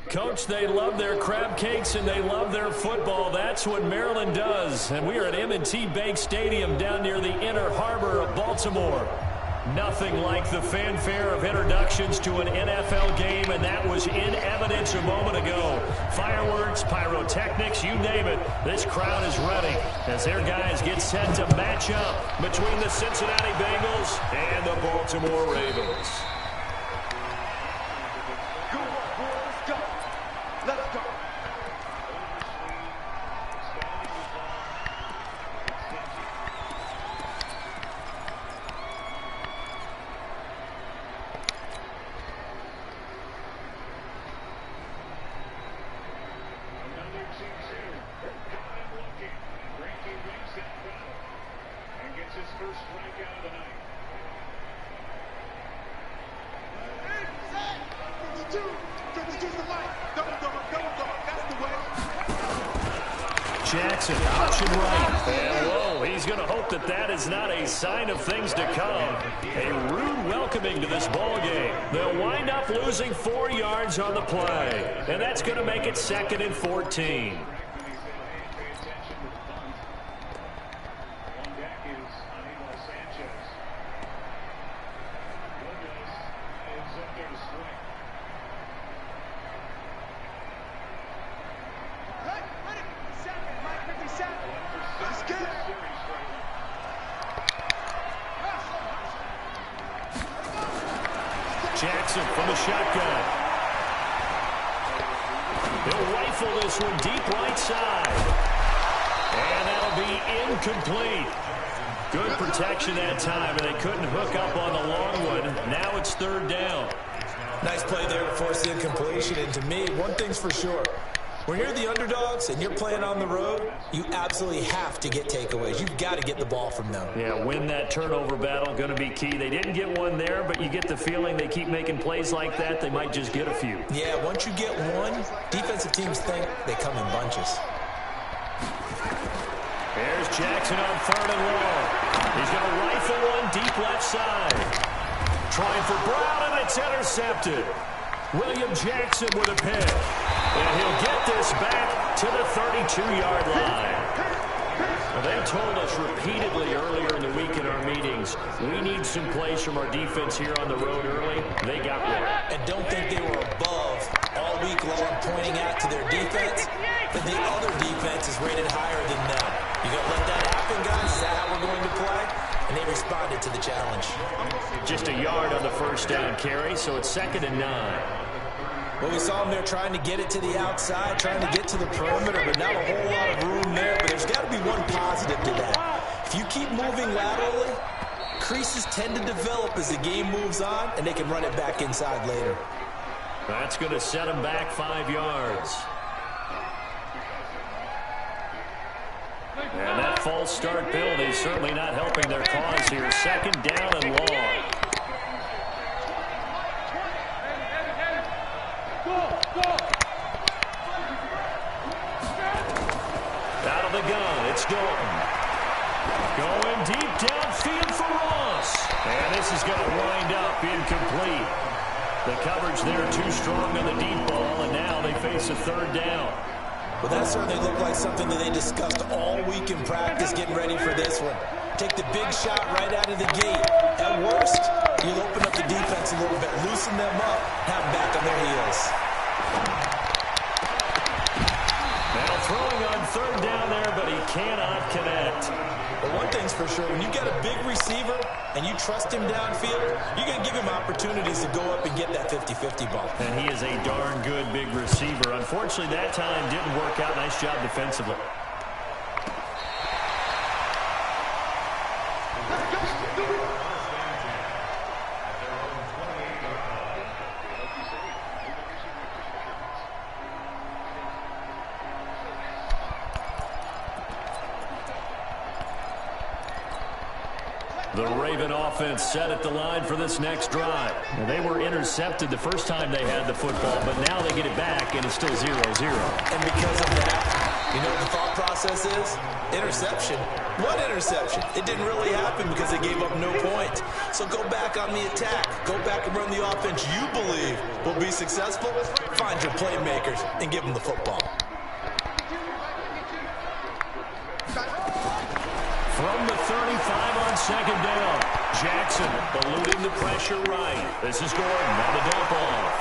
Coach, they love their crab cakes and they love their football. That's what Maryland does. And we are at M&T Bank Stadium down near the Inner Harbor of Baltimore. Nothing like the fanfare of introductions to an NFL game, and that was in evidence a moment ago. Fireworks, pyrotechnics, you name it. This crowd is ready as their guys get set to match up between the Cincinnati Bengals and the Baltimore Ravens. Jackson, option right. And whoa, he's going to hope that that is not a sign of things to come. A rude welcoming to this ball game. They'll wind up losing 4 yards on the play. And that's going to make it 2nd and 14. Jackson from the shotgun. He'll rifle this one deep right side. And that'll be incomplete. Good protection that time, and they couldn't hook up on the long one. Now it's 3rd down. Nice play there to force the incompletion. And to me, one thing's for sure. When you're the underdogs and you're playing on the road, you absolutely have to get takeaways. You've got to get the ball from them. Yeah, win that turnover battle, going to be key. They didn't get one there, but you get the feeling they keep making plays like that, they might just get a few. Yeah, once you get one, defensive teams think they come in bunches. There's Jackson on 3rd and long. He's going to rifle one deep left side. Trying for Brown, and it's intercepted. William Jackson with a pick. And he'll get this back to the 32-yard line. Well, they told us repeatedly earlier in the week in our meetings, we need some plays from our defense here on the road early. They got one. And don't think they were above all week long pointing out to their defense, but the other defense is rated higher than them. You going to let that happen, guys? Is that how we're going to play? And they responded to the challenge. Just a yard on the first down carry, so it's 2nd and 9. Well, we saw them there trying to get it to the outside, trying to get to the perimeter, but not a whole lot of room there. But there's got to be one positive to that. If you keep moving laterally, creases tend to develop as the game moves on, and they can run it back inside later. That's going to set them back 5 yards. And that false start penalty is certainly not helping their cause here. 2nd down and long. Out of the gun, it's Dalton. Going deep downfield for Ross. And this is going to wind up incomplete. The coverage there too strong on the deep ball, and now they face a 3rd down. Well, that certainly looked like something that they discussed all week in practice getting ready for this one. Take the big shot right out of the gate. At worst, you'll open up the defense a little bit, loosen them up, have them back on their heels. Now throwing on third down there, but he cannot connect. But one thing's for sure, when you got a big receiver and you trust him downfield, you're going to give him opportunities to go up and get that 50-50 ball. And he is a darn good big receiver. Unfortunately, that time didn't work out. Nice job defensively. The Raven offense set at the line for this next drive. Now, they were intercepted the first time they had the football, but now they get it back, and it's still 0-0. And because of that, you know what the thought process is? Interception. What interception? It didn't really happen because they gave up no points. So go back on the attack. Go back and run the offense you believe will be successful. Find your playmakers and give them the football. From the 35 on second down, Jackson eluding the pressure right. This is Gordon on the dump off.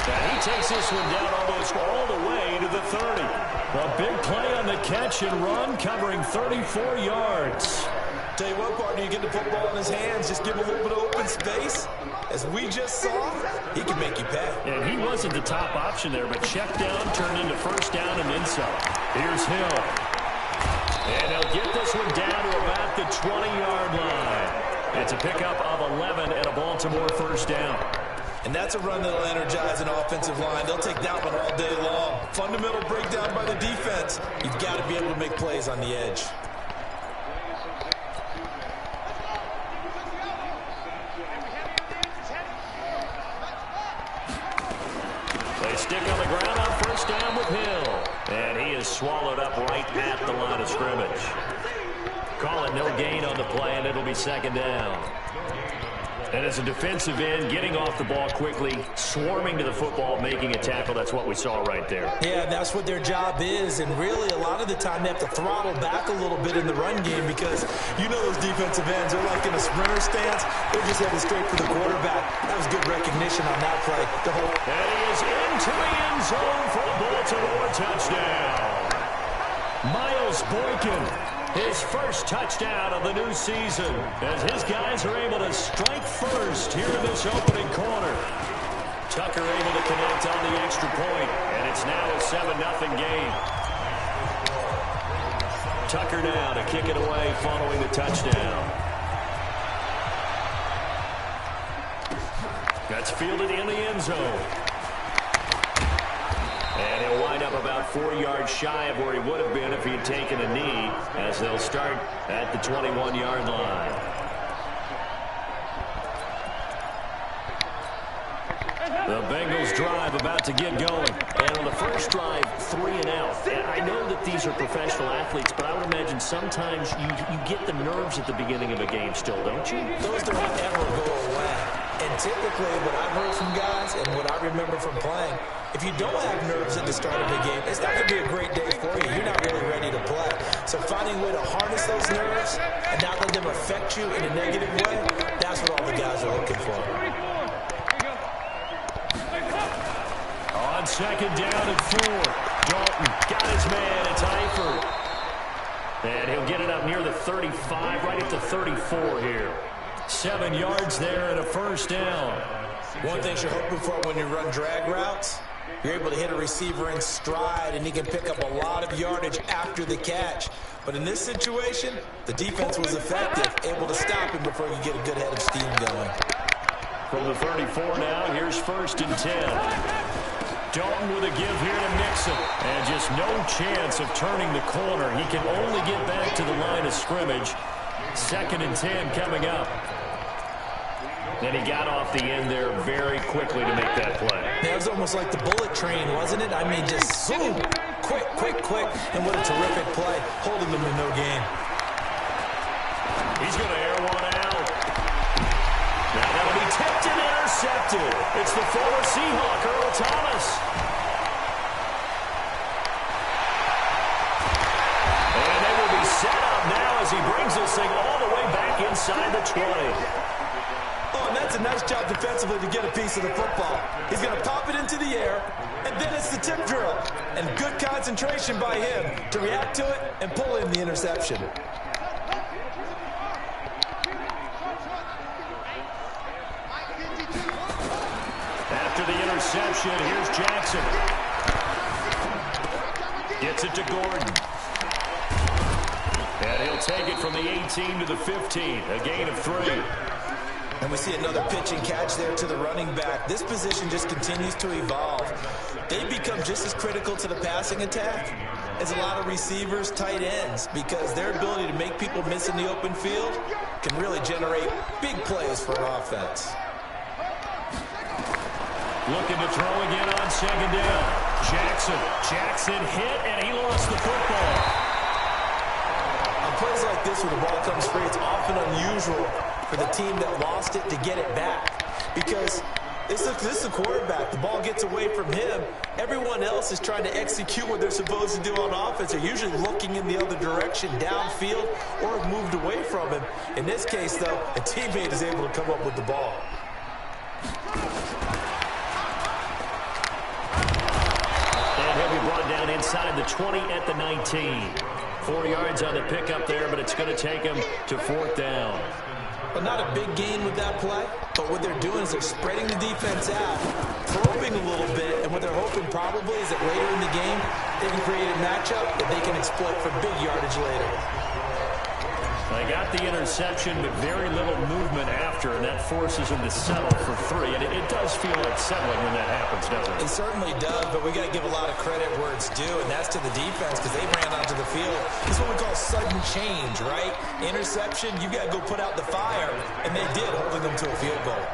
And he takes this one down almost all the way to the 30. A big play on the catch and run, covering 34 yards. Tell you what, partner, you get the football in his hands, just give him a little bit of open space. As we just saw, he can make you pay. And he wasn't the top option there, but check down turned into first down and then some. Here's Hill. And they'll get this one down to about the 20-yard line. It's a pickup of 11 and a Baltimore first down. And that's a run that'll energize an offensive line. They'll take that one all day long. Fundamental breakdown by the defense. You've got to be able to make plays on the edge. They stick on the ground on first down with Hill. And he is swallowed up right at the line of scrimmage. Call it no gain on the play, and it'll be second down. And as a defensive end, getting off the ball quickly, swarming to the football, making a tackle, that's what we saw right there. Yeah, that's what their job is, and really a lot of the time they have to throttle back a little bit in the run game because you know those defensive ends are like in a sprinter stance. They're just heading straight for the quarterback. That was good recognition on that play. And he is into the end zone for a Baltimore touchdown. Miles Boykin. His first touchdown of the new season as his guys are able to strike first here in this opening quarter. Tucker able to connect on the extra point, and it's now a 7-0 game. Tucker now to kick it away following the touchdown. That's fielded in the end zone. And he'll wind up about 4 yards shy of where he would have been if he had taken a knee, as they'll start at the 21-yard line. The Bengals drive about to get going. And on the first drive, 3 and out. And I know that these are professional athletes, but I would imagine sometimes you get the nerves at the beginning of a game still, don't you? Those don't ever go away. And typically, what I've heard from guys and what I remember from playing, if you don't have nerves at the start of the game, it's not going to be a great day for you. You're not really ready to play. So finding a way to harness those nerves and not let them affect you in a negative way, that's what all the guys are looking for. On second down and 4, Dalton got his man. It's Eifert. And he'll get it up near the 35, right at the 34 here. 7 yards there and a first down. One thing you're hoping for when you run drag routes, you're able to hit a receiver in stride, and he can pick up a lot of yardage after the catch. But in this situation, the defense was effective, able to stop him before he could get a good head of steam going. From the 34 now, here's first and 10. Dalton with a give here to Mixon. And just no chance of turning the corner. He can only get back to the line of scrimmage. Second and 10 coming up. And he got off the end there very quickly to make that play. That was almost like the bullet train, wasn't it? I mean, just zoom, quick. And what a terrific play, holding them to no gain. He's going to air one out. Now that'll be tipped and intercepted. It's the former Seahawk, Earl Thomas. And they will be set out now as he brings this thing all the way back inside the 20. Oh, and that's a nice job defensively to get a piece of the football. He's going to pop it into the air, and then it's the tip drill. And good concentration by him to react to it and pull in the interception. After the interception, here's Jackson. Gets it to Gordon. And he'll take it from the 18 to the 15, a gain of 3. And we see another pitch and catch there to the running back. This position just continues to evolve. They become just as critical to the passing attack as a lot of receivers, tight ends, because their ability to make people miss in the open field can really generate big plays for an offense. Looking to throw again on second down. Jackson hit, and he lost the football. On plays like this where the ball comes free, it's often unusual for the team that lost it to get it back. Because this is the quarterback. The ball gets away from him. Everyone else is trying to execute what they're supposed to do on offense. They're usually looking in the other direction, downfield, or have moved away from him. In this case, though, a teammate is able to come up with the ball. Brought down inside the 20 at the 19. 4 yards on the pickup there, but it's going to take him to 4th down. Well, not a big gain with that play, but what they're doing is they're spreading the defense out, probing a little bit, and what they're hoping probably is that later in the game, they can create a matchup that they can exploit for big yardage later. They got the interception, but very little movement after, and that forces them to settle for 3. And it does feel like settling when that happens, doesn't it? It certainly does, but we got to give a lot of credit where it's due, and that's to the defense because they ran onto the field. This is what we call sudden change, right? Interception, you got to go put out the fire, and they did, holding them to a field goal.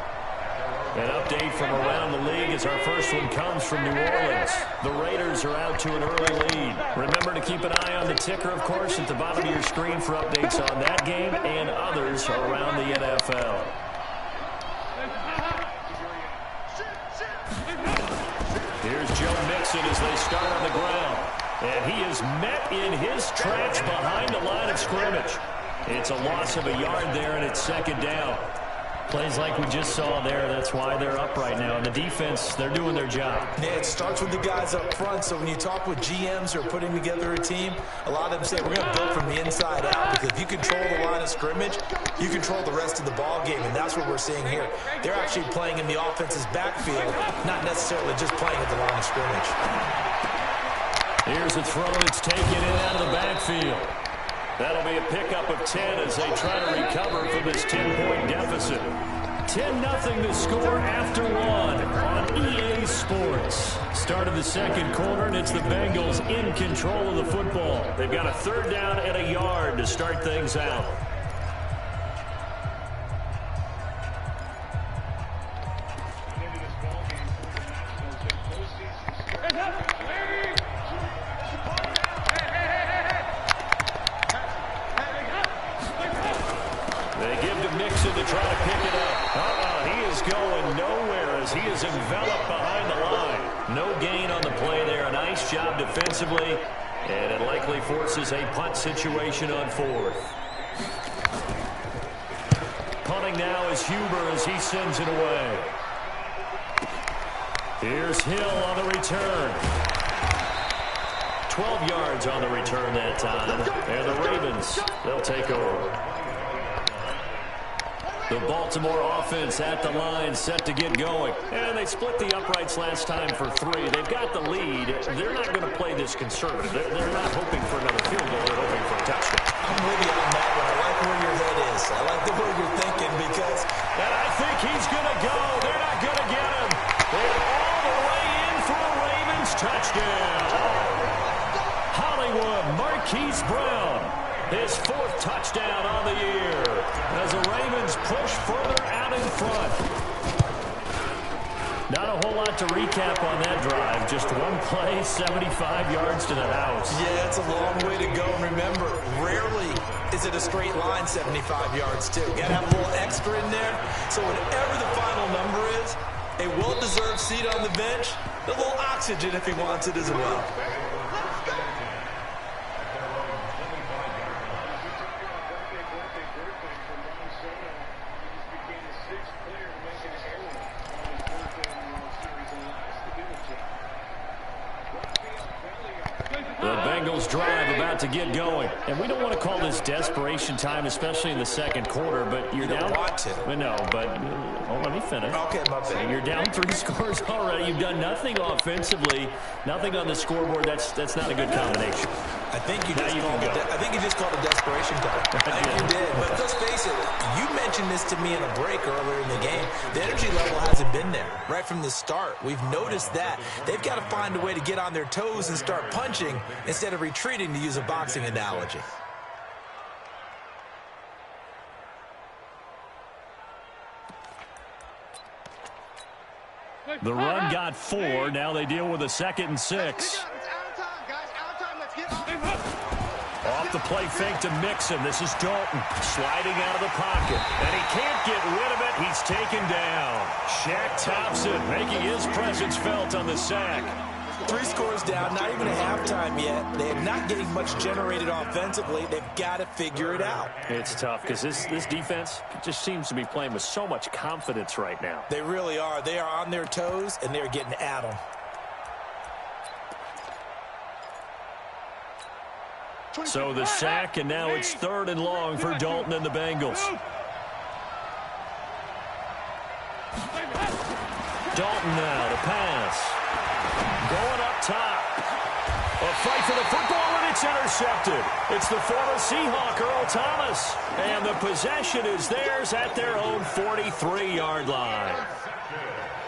An update from around the league as our first one comes from New Orleans. The Raiders are out to an early lead. Remember to keep an eye on the ticker, of course, at the bottom of your screen for updates on that game and others around the NFL. Here's Joe Mixon as they start on the ground. And he is met in his tracks behind the line of scrimmage. It's a loss of a yard there, and it's 2nd down. Plays like we just saw there, that's why they're up right now. And the defense, they're doing their job. Yeah, it starts with the guys up front. So when you talk with GMs who are putting together a team, a lot of them say, we're going to build from the inside out. Because if you control the line of scrimmage, you control the rest of the ball game. And that's what we're seeing here. They're actually playing in the offense's backfield, not necessarily just playing at the line of scrimmage. Here's a throw that's taken in out of the backfield. That'll be a pickup of 10 as they try to recover from this 10-point deficit. 10-0 to score after 1 on EA Sports. Start of the 2nd quarter, and it's the Bengals in control of the football. They've got a 3rd down and a yard to start things out. Enveloped behind the line. No gain on the play there. A nice job defensively, and it likely forces a punt situation on 4th. Punting now is Huber as he sends it away. Here's Hill on the return. 12 yards on the return that time, and the Ravens, they'll take over. The Baltimore offense at the line, set to get going. And they split the uprights last time for 3. They've got the lead. They're not going to play this conservative. They're not hoping for another field goal. They're hoping for a touchdown. I'm with you on that one. I like where your head is. I like the way you're thinking because... And I think he's going to go. They're not going to get him. They're all the way in for a Ravens touchdown. Hollywood Marquise Brown. His 4th touchdown on the year as the Ravens push further out in front. Not a whole lot to recap on that drive. Just one play, 75 yards to the house. Yeah, it's a long way to go. And remember, rarely is it a straight line 75 yards, too. Got to have a little extra in there. So whatever the final number is, a well-deserved seat on the bench, a little oxygen if he wants it as well. Bengals drive about to get going. And we don't want to call this desperation time, especially in the second quarter, but you're down. Don't want to. No, but let me finish. Okay, my bad. You're down 3 scores already. You've done nothing offensively, nothing on the scoreboard. That's not a good combination. I think you just called a desperation time. I think you did. But let's face it, you mentioned this to me in a break earlier in the game. The energy level hasn't been there right from the start. We've noticed that. They've got to find a way to get on their toes and start punching instead of retreating, to use a boxing analogy. The run got 4. Now they deal with a 2nd and 6. Off the play fake to Mixon. This is Dalton sliding out of the pocket. And he can't get rid of it. He's taken down. Shaq Thompson making his presence felt on the sack. 3 scores down, not even at halftime yet. They are not getting much generated offensively. They've got to figure it out. It's tough because this defense just seems to be playing with so much confidence right now. They really are. They are on their toes, and they're getting at them. So the sack, and now it's 3rd and long for Dalton and the Bengals. Dalton now to pass. Going up top. A fight for the football, and it's intercepted. It's the former Seahawk, Earl Thomas. And the possession is theirs at their own 43-yard line.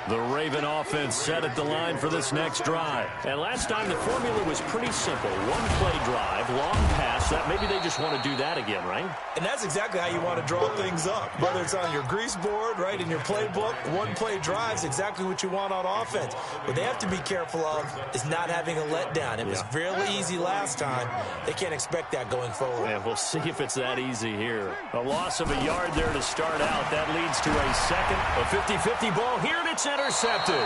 The Raven offense set at the line for this next drive. And last time the formula was pretty simple. 1-play drive, long pass. Maybe they just want to do that again, right? And that's exactly how you want to draw things up. Whether it's on your grease board, right, in your playbook, 1-play drive is exactly what you want on offense. What they have to be careful of is not having a letdown. It was fairly easy last time. They can't expect that going forward. Yeah, we'll see if it's that easy here. A loss of a yard there to start out. That leads to a second, a 50-50 ball here, and it's intercepted.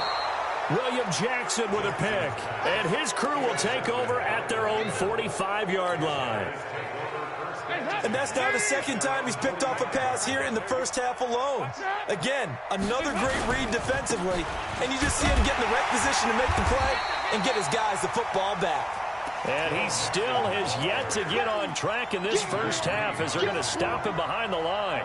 William Jackson with a pick. And his crew will take over at their own 45-yard line. And that's now the second time he's picked off a pass here in the first half alone. Again, another great read defensively. And you just see him get in the right position to make the play and get his guys the football back. And he still has yet to get on track in this first half as they're going to stop him behind the line.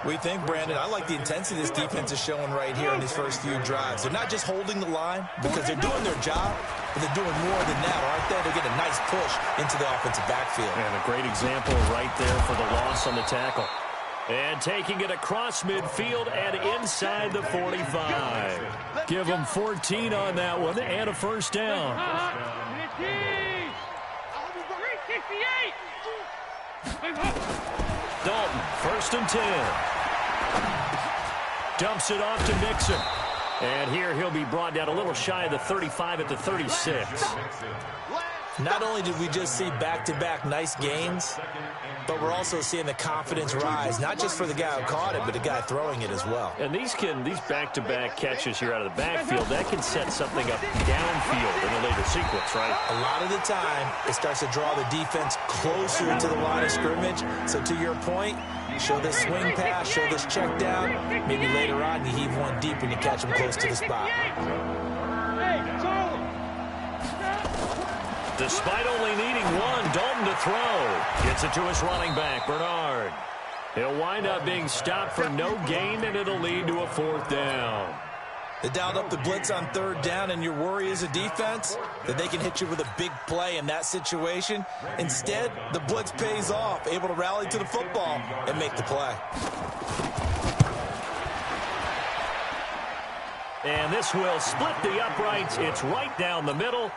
We think, Brandon, I like the intensity this defense is showing right here in these first few drives. They're not just holding the line because they're doing their job, but they're doing more than that, aren't they? They're getting a nice push into the offensive backfield. And a great example right there for the loss on the tackle. And taking it across midfield and inside the 45. Give them 14 on that one and a first down. Dalton, 1st and 10. Dumps it off to Mixon. And here he'll be brought down a little shy of the 35 at the 36. Not only did we just see back-to-back nice gains, but we're also seeing the confidence rise, not just for the guy who caught it, but the guy throwing it as well. And these back-to-back catches here out of the backfield, that can set something up downfield in a later sequence, right? A lot of the time, it starts to draw the defense closer to the line of scrimmage. So to your point, show this swing pass, show this check down. Maybe later on you heave one deep when you catch him close to the spot. Despite only needing one, Dalton to throw. Gets it to his running back, Bernard. He'll wind up being stopped for no gain, and it'll lead to a 4th down. They dialed up the blitz on 3rd down, and your worry as a defense that they can hit you with a big play in that situation. Instead, the blitz pays off, able to rally to the football and make the play. And this will split the uprights. It's right down the middle.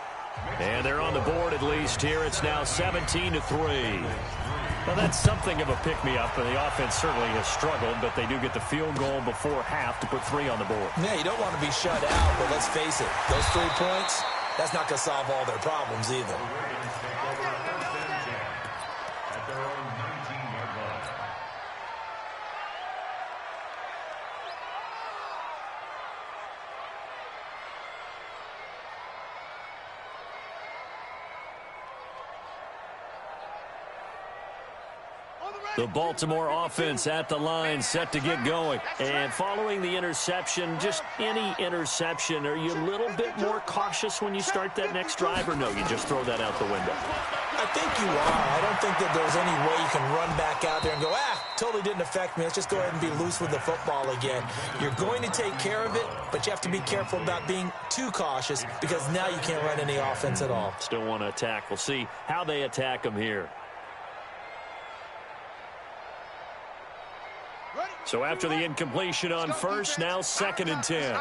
And they're on the board at least here. It's now 17-3. Well, that's something of a pick-me-up, and the offense certainly has struggled, but they do get the field goal before half to put 3 on the board. Yeah, you don't want to be shut out, but let's face it, those 3 points, that's not going to solve all their problems either. On the The Baltimore offense at the line, set to get going. And following the interception, just any interception, are you a little bit more cautious when you start that next drive, or no, you just throw that out the window? I think you are. I don't think that there's any way you can run back out there and go, totally didn't affect me. Let's just go ahead and be loose with the football again. You're going to take care of it, but you have to be careful about being too cautious because now you can't run any offense at all. Still want to attack. We'll see how they attack them here. So after the incompletion on first, now 2nd and 10.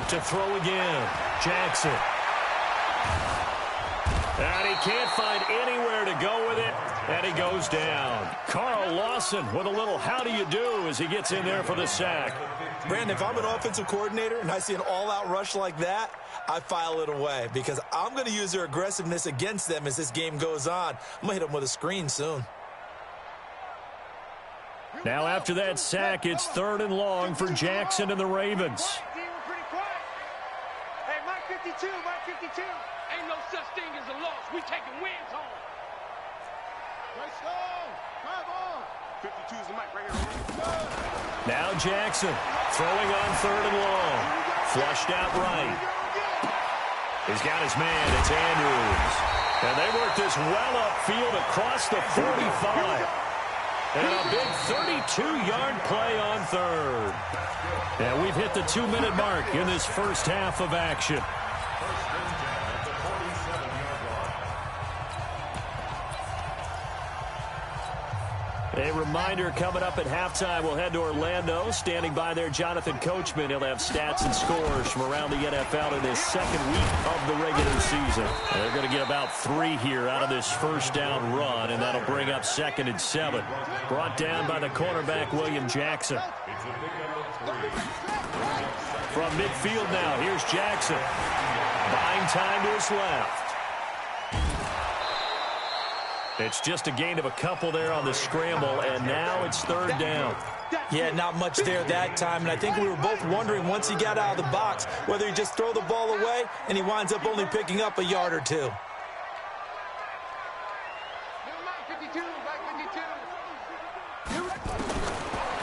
To throw again, Jackson. And he can't find anywhere to go with it, and he goes down. Carl Lawson with a little how do you do as he gets in there for the sack. Brandon, if I'm an offensive coordinator and I see an all-out rush like that, I file it away because I'm going to use their aggressiveness against them as this game goes on. I'm going to hit them with a screen soon. Now after that sack, it's 3rd and long for Jackson and the Ravens. Hey, Mike 52, Mike 52. Ain't no such thing as a loss. We taking wins home. Let's go. Come on. 52's the mic right here. Now Jackson throwing on 3rd and long. Flushed out right. He's got his man. It's Andrews. And they work this well upfield across the 45. And a big 32-yard play on 3rd. And we've hit the 2-minute mark in this first half of action. A reminder coming up at halftime, we'll head to Orlando. Standing by there, Jonathan Coachman. He'll have stats and scores from around the NFL in his 2nd week of the regular season. And they're going to get about 3 here out of this first down run, and that'll bring up 2nd and 7. Brought down by the cornerback, William Jackson. From midfield now, here's Jackson. Buying time to his left. It's just a gain of a couple there on the scramble, and now it's 3rd down. Yeah, not much there that time, and I think we were both wondering once he got out of the box whether he just throw the ball away, and he winds up only picking up a yard or 2.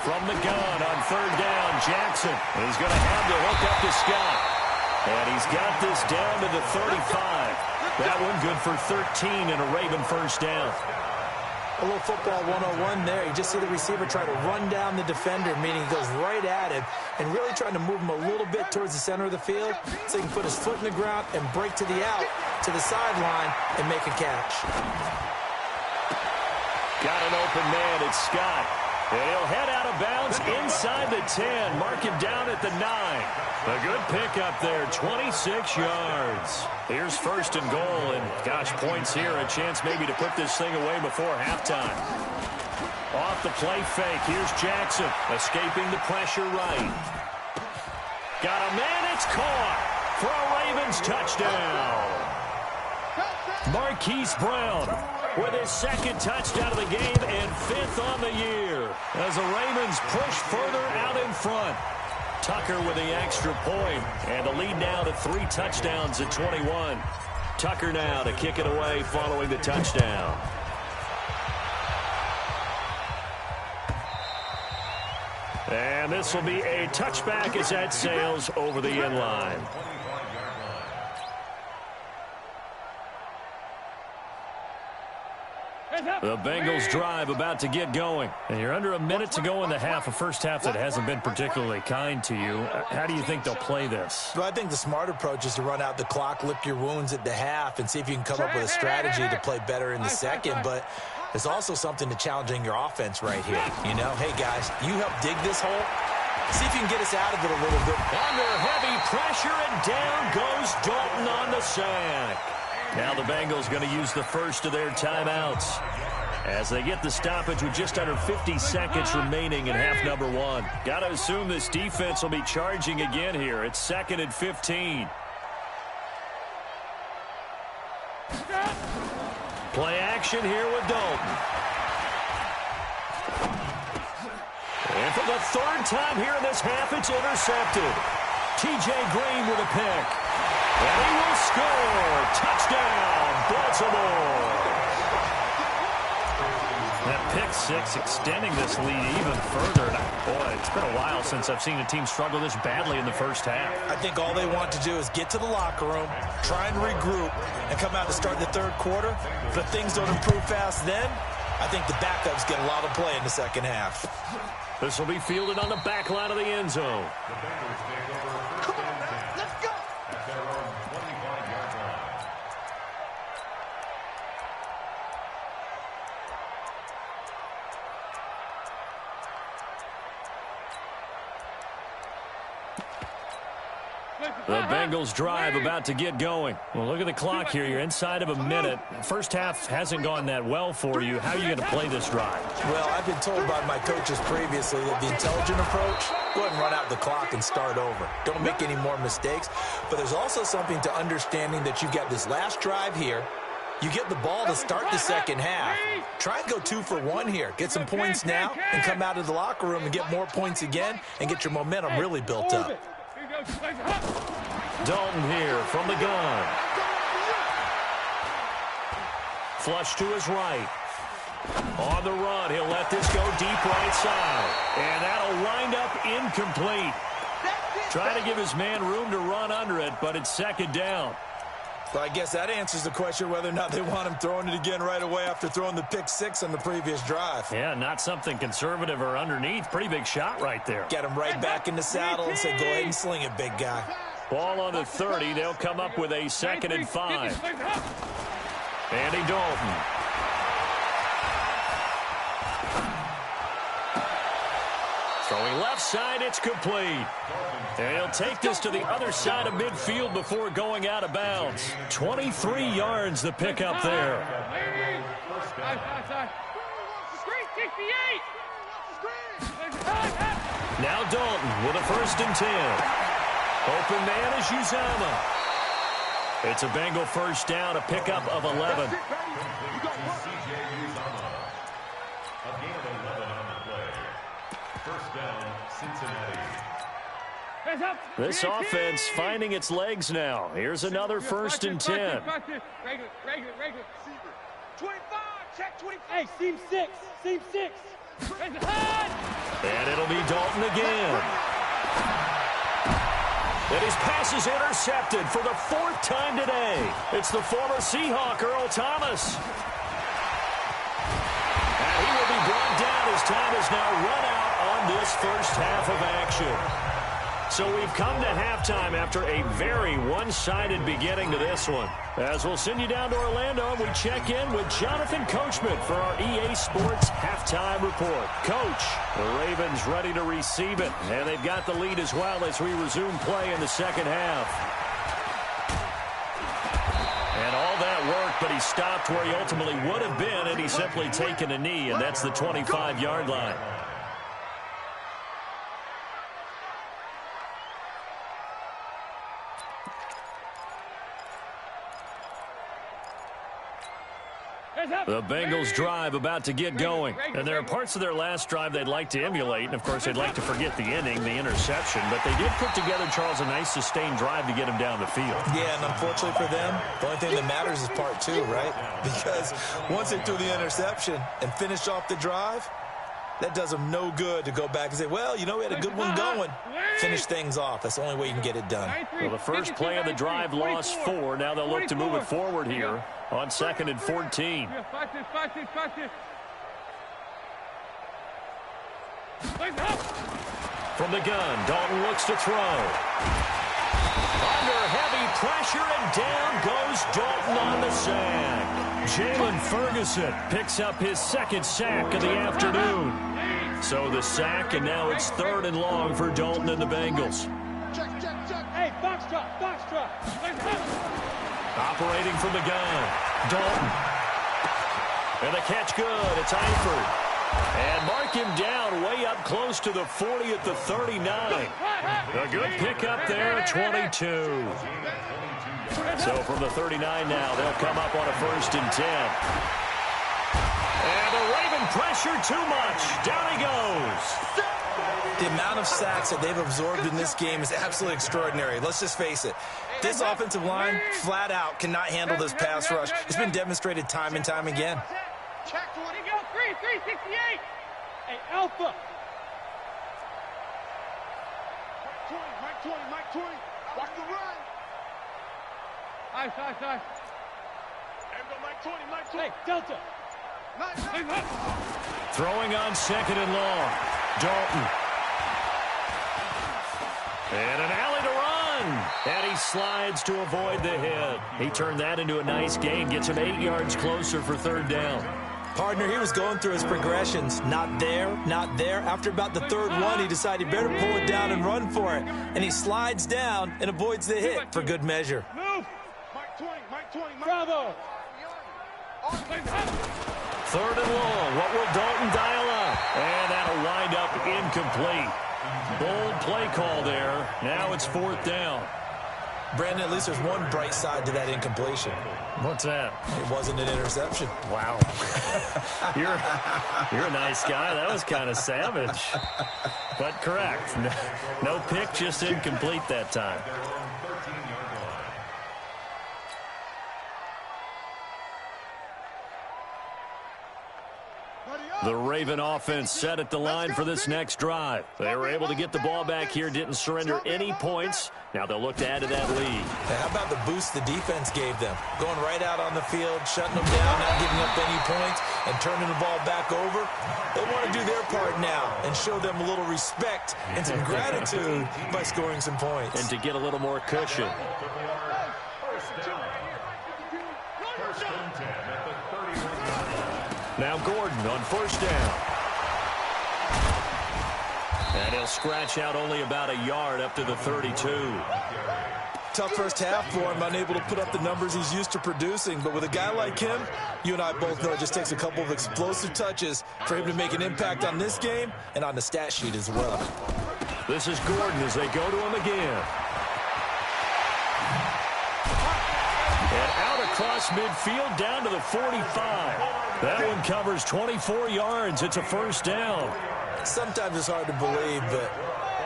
From the gun on 3rd down, Jackson is going to have to hook up to Scott. And he's got this down to the 35. That one good for 13 and a Raven first down. A little football 101 there. You just see the receiver try to run down the defender, meaning he goes right at him and really trying to move him a little bit towards the center of the field so he can put his foot in the ground and break to the out, to the sideline, and make a catch. Got an open man. It's Scott. And he'll head out of bounds inside the 10. Mark him down at the 9. A good pickup there, 26 yards. Here's 1st and goal, and gosh, points here, a chance maybe to put this thing away before halftime. Off the play fake, here's Jackson, escaping the pressure right. Got a man, it's caught for a Ravens touchdown. Marquise Brown with his 2nd touchdown of the game and 5th on the year as the Ravens push further out in front. Tucker with the extra point, and the lead now to 3 touchdowns at 21. Tucker now to kick it away following the touchdown. And this will be a touchback as that sails over the end line. The Bengals drive about to get going. And you're under a minute to go in the half, a first half that hasn't been particularly kind to you. How do you think they'll play this? Well, I think the smart approach is to run out the clock, lick your wounds at the half, and see if you can come up with a strategy to play better in the second. But there's also something to challenging your offense right here. You know, hey, guys, you help dig this hole. See if you can get us out of it a little bit. Under heavy pressure, and down goes Dalton on the sack. Now the Bengals going to use the first of their timeouts as they get the stoppage with just under 50 seconds remaining in half number 1. Got to assume this defense will be charging again here. It's 2nd and 15. Play action here with Dalton. And for the 3rd time here in this half, it's intercepted. T.J. Green with a pick. And he will score. Touchdown, Baltimore. That pick six extending this lead even further. Boy, it's been a while since I've seen a team struggle this badly in the first half. I think all they want to do is get to the locker room, try and regroup, and come out to start the third quarter. But if things don't improve fast then, I think the backups get a lot of play in the second half. This will be fielded on the back line of the end zone. Come on, let's go. The Bengals drive about to get going. Well, look at the clock here. You're inside of a minute. First half hasn't gone that well for you. How are you going to play this drive? Well, I've been told by my coaches previously that the intelligent approach, go ahead and run out the clock and start over. Don't make any more mistakes. But there's also something to understanding that you've got this last drive here. You get the ball to start the second half. Try and go 2 for 1 here. Get some points now and come out of the locker room and get more points again and get your momentum really built up. Dalton here from the gun. Flush to his right. On the run, he'll let this go deep right side. And that'll wind up incomplete. Trying to give his man room to run under it, but it's second down. So I guess that answers the question whether or not they want him throwing it again right away after throwing the pick six on the previous drive. Yeah, not something conservative or underneath. Pretty big shot right there. Get him right back in the saddle and say, go ahead and sling it, big guy. Ball on the 30. They'll come up with a 2nd and 5. Andy Dalton. Throwing left side, it's complete. And he'll take this to the other side of midfield before going out of bounds. 23 yards the pickup there. Now Dalton with a 1st and 10. Open man is Uzama. It's a Bengal first down, a pickup of 11. This offense finding its legs now. Here's another 1st and 10. 25, check 25. Hey, seam 6, seam 6. And it'll be Dalton again. And his pass is intercepted for the 4th time today. It's the former Seahawk, Earl Thomas. And he will be brought down as time has now run out on this first half of action. So we've come to halftime after a very one-sided beginning to this one. As we'll send you down to Orlando, and we check in with Jonathan Coachman for our EA Sports Halftime Report. Coach, the Ravens ready to receive it, and they've got the lead as well as we resume play in the second half. And all that work, but he stopped where he ultimately would have been, and he's simply taken a knee, and that's the 25-yard line. The Bengals drive about to get going. And there are parts of their last drive they'd like to emulate. And, of course, they'd like to forget the inning, the interception. But they did put together, Charles, a nice sustained drive to get him down the field. Yeah, and unfortunately for them, the only thing that matters is part 2, right? Because once they threw the interception and finished off the drive, that does them no good to go back and say, well, you know, we had a good one going. Finish things off. That's the only way you can get it done. Well, the first play of the drive lost 4. Now they'll look to move it forward here on 2nd and 14. From the gun, Dalton looks to throw. Under heavy pressure, and down goes Dalton on the sack. Jalen Ferguson picks up his 2nd sack of the afternoon. So the sack, and now it's 3rd and long for Dalton and the Bengals. Check. Hey, box drop. Operating from the gun, Dalton. And the catch good. It's Eifert. And mark him down way up close to the 40 at the 39. A good pickup there at 22. So from the 39 now, they'll come up on a 1st and 10. And the Raven pressure too much. Down he goes. The amount of sacks that they've absorbed in this game is absolutely extraordinary. Let's just face it. This offensive line, flat out, cannot handle this pass rush. It's been demonstrated time and time again. Check to it. Go, 368. Hey, Alpha. Mike 20. Watch the run. Nice. And go Mike 20. Hey, Delta. Throwing on 2nd and long. Dalton. And an alley to run. And he slides to avoid the hit. He turned that into a nice gain. Gets him 8 yards closer for 3rd down. Partner, he was going through his progressions. Not there. After about the 3rd one, he decided he better pull it down and run for it. And he slides down and avoids the hit for good measure. Move. Mike 20. Bravo. 3rd and long. What will Dalton dial up? And that'll wind up incomplete. Bold play call there. Now it's 4th down. Brandon, at least there's one bright side to that incompletion. What's that? It wasn't an interception. Wow. You're a nice guy. That was kind of savage. But correct. No pick, just incomplete that time. The Raven offense set at the line for this next drive. They were able to get the ball back here, didn't surrender any points. Now they'll look to add to that lead. How about the boost the defense gave them? Going right out on the field, shutting them down, not giving up any points, and turning the ball back over. They want to do their part now and show them a little respect and some gratitude by scoring some points. And to get a little more cushion. Now Gordon on 1st down. And he'll scratch out only about a yard up to the 32. Tough first half for him, unable to put up the numbers he's used to producing. But with a guy like him, you and I both know it just takes a couple of explosive touches for him to make an impact on this game and on the stat sheet as well. This is Gordon as they go to him again. And out across midfield down to the 45. That one covers 24 yards. It's a 1st down. Sometimes it's hard to believe, but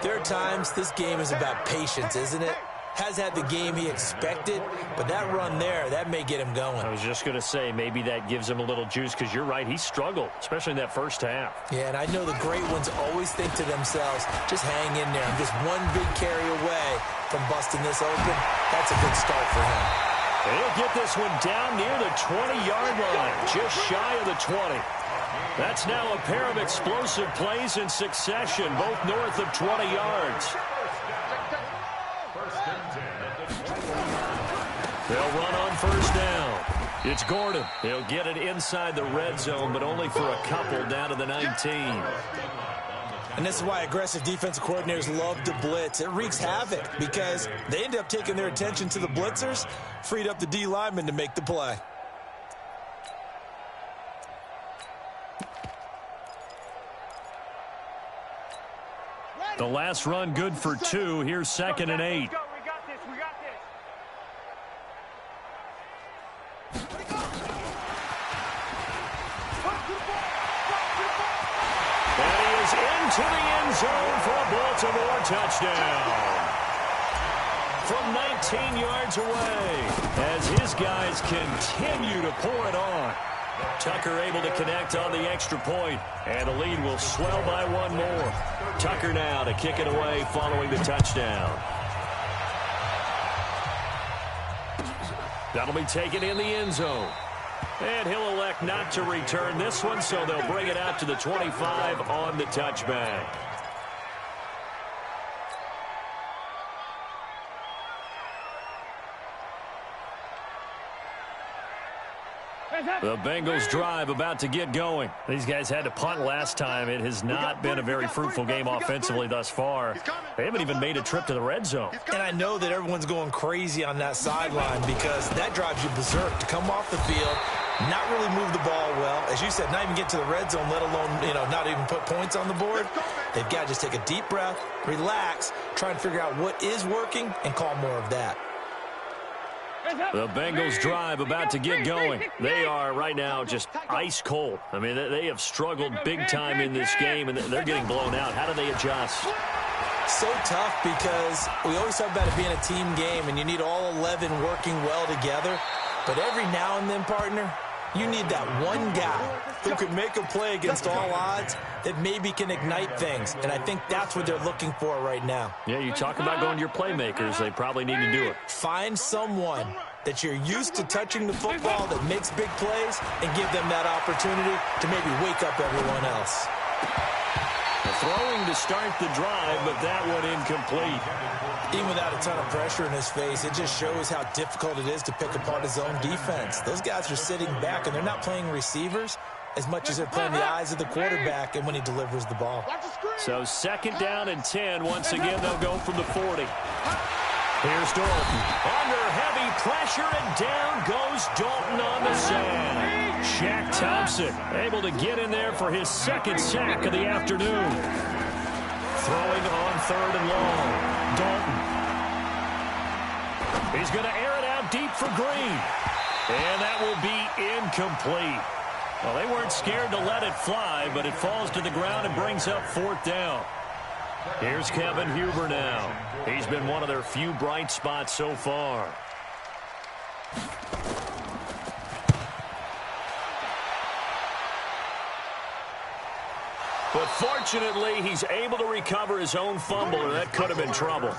there are times this game is about patience, isn't it? Has had the game he expected, but that run there, that may get him going. I was just going to say, maybe that gives him a little juice, because you're right, he struggled, especially in that 1st half. Yeah, and I know the great ones always think to themselves, just hang in there. I'm just one big carry away from busting this open. That's a good start for him. He'll get this one down near the 20-yard line, just shy of the 20. That's now a pair of explosive plays in succession, both north of 20 yards. They'll run on 1st down. It's Gordon. He'll get it inside the red zone, but only for a couple down to the 19. And this is why aggressive defensive coordinators love to blitz. It wreaks havoc because they end up taking their attention to the blitzers, freed up the D lineman to make the play. The last run good for 2. Here's 2nd and 8. We got this. And he is into the end zone for a Baltimore touchdown. From 19 yards away as his guys continue to pour it on. Tucker able to connect on the extra point, and the lead will swell by one more. Tucker now to kick it away following the touchdown. That'll be taken in the end zone. And he'll elect not to return this one, so they'll bring it out to the 25 on the touchback. The Bengals drive about to get going. These guys had to punt last time. It has not been a very fruitful game offensively thus far. They haven't even made a trip to the red zone. And I know that everyone's going crazy on that sideline because that drives you berserk to come off the field, not really move the ball well. As you said, not even get to the red zone, let alone, not even put points on the board. They've got to just take a deep breath, relax, try and figure out what is working, and call more of that. The Bengals drive about to get going. They are right now just ice cold. I mean, they have struggled big time in this game, and they're getting blown out. How do they adjust? So tough because we always talk about it being a team game, and you need all 11 working well together. But every now and then, partner, you need that one guy who can make a play against all odds that maybe can ignite things. And I think that's what they're looking for right now. Yeah, you talk about going to your playmakers. They probably need to do it. Find someone that you're used to touching the football that makes big plays and give them that opportunity to maybe wake up everyone else. Throwing to start the drive, but that one incomplete. Even without a ton of pressure in his face, it just shows how difficult it is to pick apart his own defense. Those guys are sitting back, and they're not playing receivers as much as they're playing the eyes of the quarterback and when he delivers the ball. So 2nd down and 10. Once again, they'll go from the 40. Here's Dalton. Under heavy pressure, and down goes Dalton on the sand. Shaq Thompson able to get in there for his 2nd sack of the afternoon. Throwing on 3rd and long. Dalton. He's going to air it out deep for Green. And that will be incomplete. Well, they weren't scared to let it fly, but it falls to the ground and brings up 4th down. Here's Kevin Huber now. He's been one of their few bright spots so far. But fortunately, he's able to recover his own fumble, and that could have been trouble.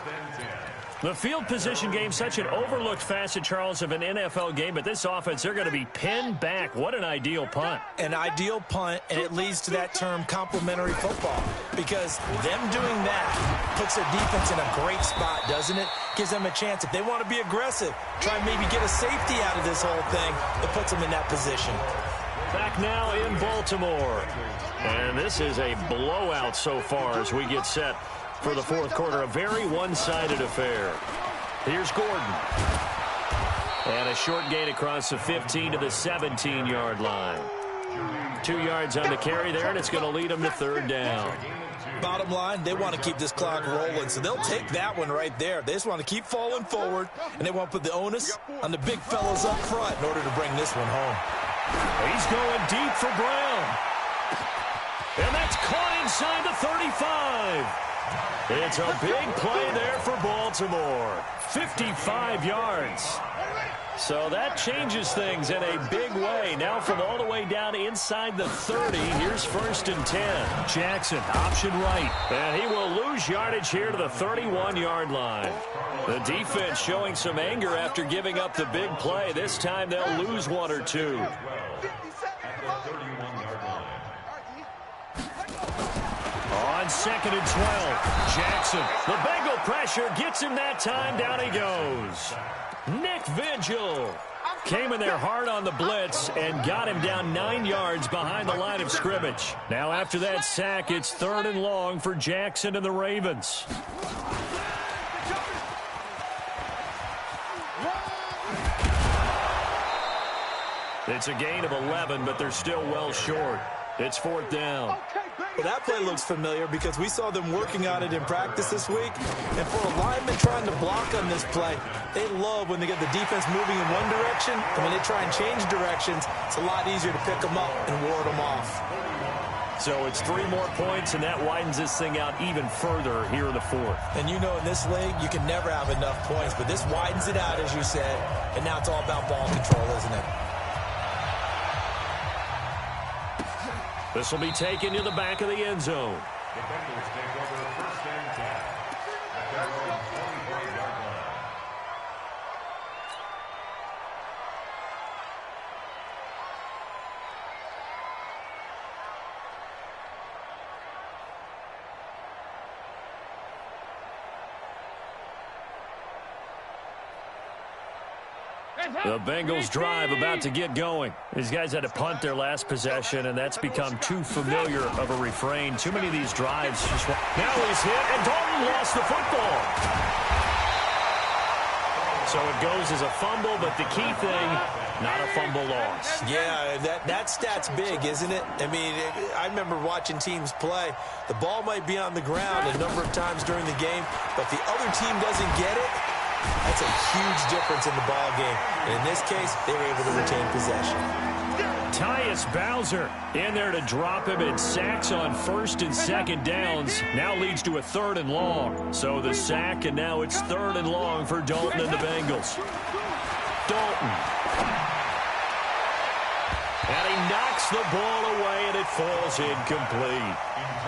The field position game, such an overlooked facet, Charles, of an NFL game, but this offense, they're going to be pinned back. What an ideal punt. An ideal punt, and it leads to that term complementary football, because them doing that puts their defense in a great spot, doesn't it? Gives them a chance. If they want to be aggressive, try and maybe get a safety out of this whole thing, it puts them in that position. Back now in Baltimore. And this is a blowout so far as we get set for the 4th quarter. A very one-sided affair. Here's Gordon. And a short gain across the 15 to the 17-yard line. 2 yards on the carry there, and it's going to lead them to 3rd down. Bottom line, they want to keep this clock rolling, so they'll take that one right there. They just want to keep falling forward, and they want to put the onus on the big fellas up front in order to bring this one home. He's going deep for Brown. And that's caught inside the 35. It's a big play there for Baltimore. 55 yards. So that changes things in a big way. Now from all the way down inside the 30, here's 1st and 10. Jackson, option right. And he will lose yardage here to the 31-yard line. The defense showing some anger after giving up the big play. This time they'll lose 1 or 2. On 2nd and 12, Jackson. The Bengal pressure gets him that time. Down he goes. Nick Vigil came in there hard on the blitz and got him down 9 yards behind the line of scrimmage. Now after that sack, it's 3rd and long for Jackson and the Ravens. It's a gain of 11, but they're still well short. It's 4th down. Well, that play looks familiar because we saw them working on it in practice this week. And for a lineman trying to block on this play, they love when they get the defense moving in one direction. And when they try and change directions, it's a lot easier to pick them up and ward them off. So it's 3 more points, and that widens this thing out even further here in the 4th. And you know in this league, you can never have enough points. But this widens it out, as you said. And now it's all about ball control, isn't it? This will be taken to the back of the end zone. The Bengals take over 1st and 10 at their own 24-yard line. The Bengals drive about to get going. These guys had to punt their last possession, and that's become too familiar of a refrain. Too many of these drives. Now he's hit, and Dalton lost the football. So it goes as a fumble, but the key thing, not a fumble loss. Yeah, that stat's big, isn't it? I mean, I remember watching teams play. The ball might be on the ground a number of times during the game, but the other team doesn't get it. That's a huge difference in the ball game. And in this case, they were able to retain possession. Tyus Bowser in there to drop him, and sacks on first and second downs. Now leads to a 3rd and long. So the sack, and now it's 3rd and long for Dalton and the Bengals. Dalton. And he knocks the ball away, and it falls incomplete.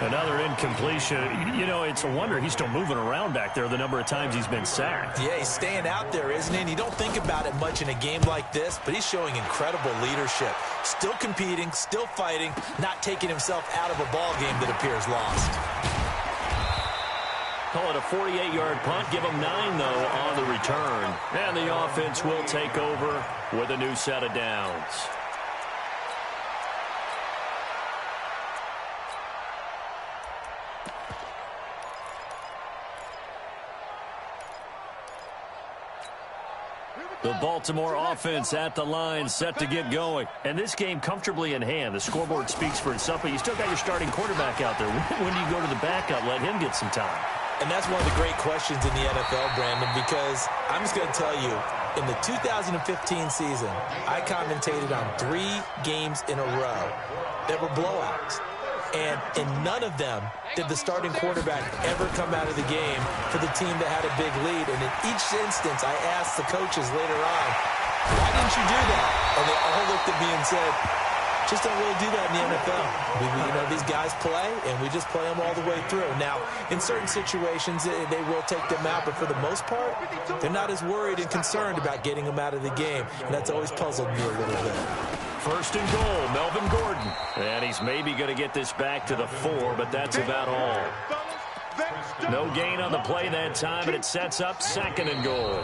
Another incompletion. You know, it's a wonder he's still moving around back there the number of times he's been sacked. Yeah, he's staying out there, isn't he? And you don't think about it much in a game like this, but he's showing incredible leadership. Still competing, still fighting, not taking himself out of a ball game that appears lost. Call it a 48-yard punt. Give him 9, though, on the return. And the offense will take over with a new set of downs. The Baltimore offense at the line, set to get going. And this game comfortably in hand. The scoreboard speaks for itself, but you still got your starting quarterback out there. When do you go to the backup, let him get some time? And that's one of the great questions in the NFL, Brandon, because I'm just going to tell you, in the 2015 season, I commentated on 3 games in a row that were blowouts. And in none of them did the starting quarterback ever come out of the game for the team that had a big lead. And in each instance, I asked the coaches later on, why didn't you do that? And they all looked at me and said, just don't really do that in the NFL. You know, these guys play, and we just play them all the way through. Now, in certain situations, they will take them out, but for the most part, they're not as worried and concerned about getting them out of the game, and that's always puzzled me a little bit. 1st and goal, Melvin Gordon. And he's maybe going to get this back to the 4, but that's about all. No gain on the play that time, and it sets up 2nd and goal.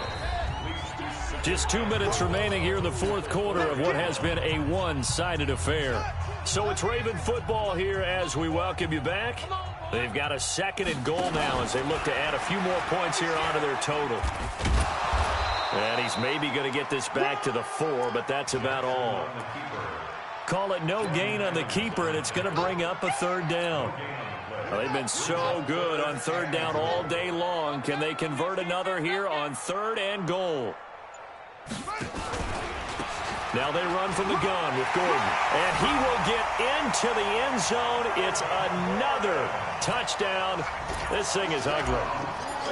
Just 2 minutes remaining here in the 4th quarter of what has been a one-sided affair. So it's Raven football here as we welcome you back. They've got a 2nd and goal now as they look to add a few more points here onto their total. And he's maybe going to get this back to the 4, but that's about all. Call it no gain on the keeper, and it's going to bring up a 3rd down. Well, they've been so good on 3rd down all day long. Can they convert another here on 3rd and goal? Now they run from the gun with Gordon. And he will get into the end zone. It's another touchdown. This thing is ugly.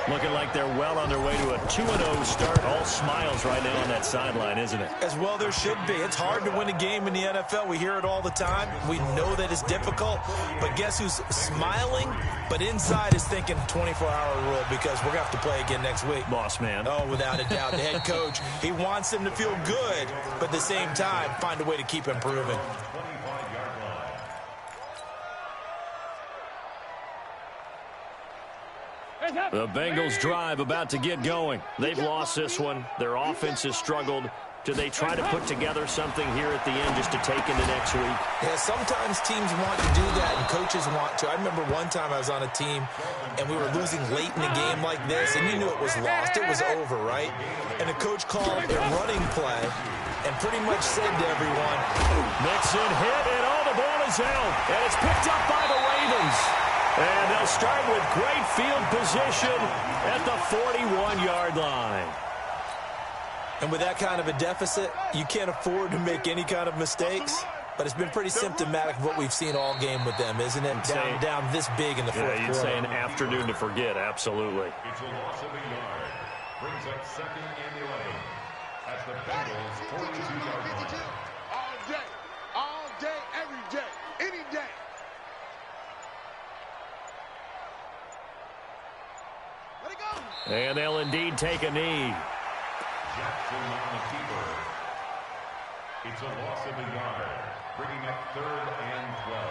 Looking like they're well on their way to a 2-0 start. All smiles right now on that sideline, isn't it? As well there should be. It's hard to win a game in the NFL. We hear it all the time. We know that it's difficult. But guess who's smiling? But inside is thinking 24-hour rule because we're going to have to play again next week. Boss man. Oh, without a doubt. The head coach, he wants them to feel good, but at the same time, find a way to keep improving. The Bengals drive about to get going. They've lost this one. Their offense has struggled. Do they try to put together something here at the end just to take into next week? Yeah, sometimes teams want to do that and coaches want to. I remember one time I was on a team and we were losing late in a game like this and you knew it was lost. It was over, right? And the coach called a running play and pretty much said to everyone, Mixon hit and all the ball is out. And it's picked up by the Ravens. And they'll start with great field position at the 41-yard line. And with that kind of a deficit, you can't afford to make any kind of mistakes. But it's been pretty symptomatic of what we've seen all game with them, isn't it? Down this big in the fourth quarter. You'd say an afternoon to forget, absolutely. It's a loss of a yard. Brings up 2nd and 11 at the Bengals' 42-yard line. All day, every day, any day. Let it go. And they'll indeed take a knee. Jackson on the keeper. It's a loss of a yard, bringing up 3rd and 12.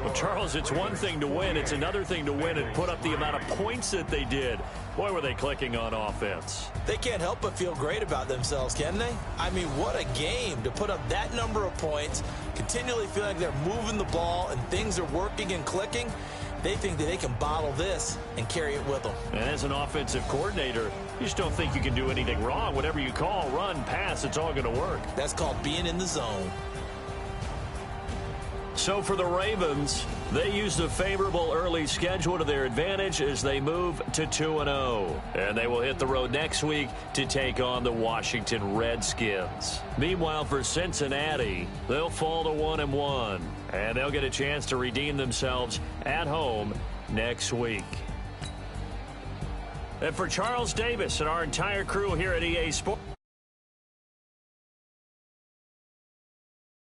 Well, Charles, it's one thing to win. It's another thing to win and put up the amount of points that they did. Boy, were they clicking on offense. They can't help but feel great about themselves, can they? I mean, what a game to put up that number of points, continually feel like they're moving the ball and things are working and clicking. They think that they can bottle this and carry it with them. And as an offensive coordinator, you just don't think you can do anything wrong. Whatever you call, run, pass, it's all going to work. That's called being in the zone. So for the Ravens, they used a favorable early schedule to their advantage as they move to 2-0. And they will hit the road next week to take on the Washington Redskins. Meanwhile, for Cincinnati, they'll fall to 1-1. And they'll get a chance to redeem themselves at home next week. And for Charles Davis and our entire crew here at EA Sports.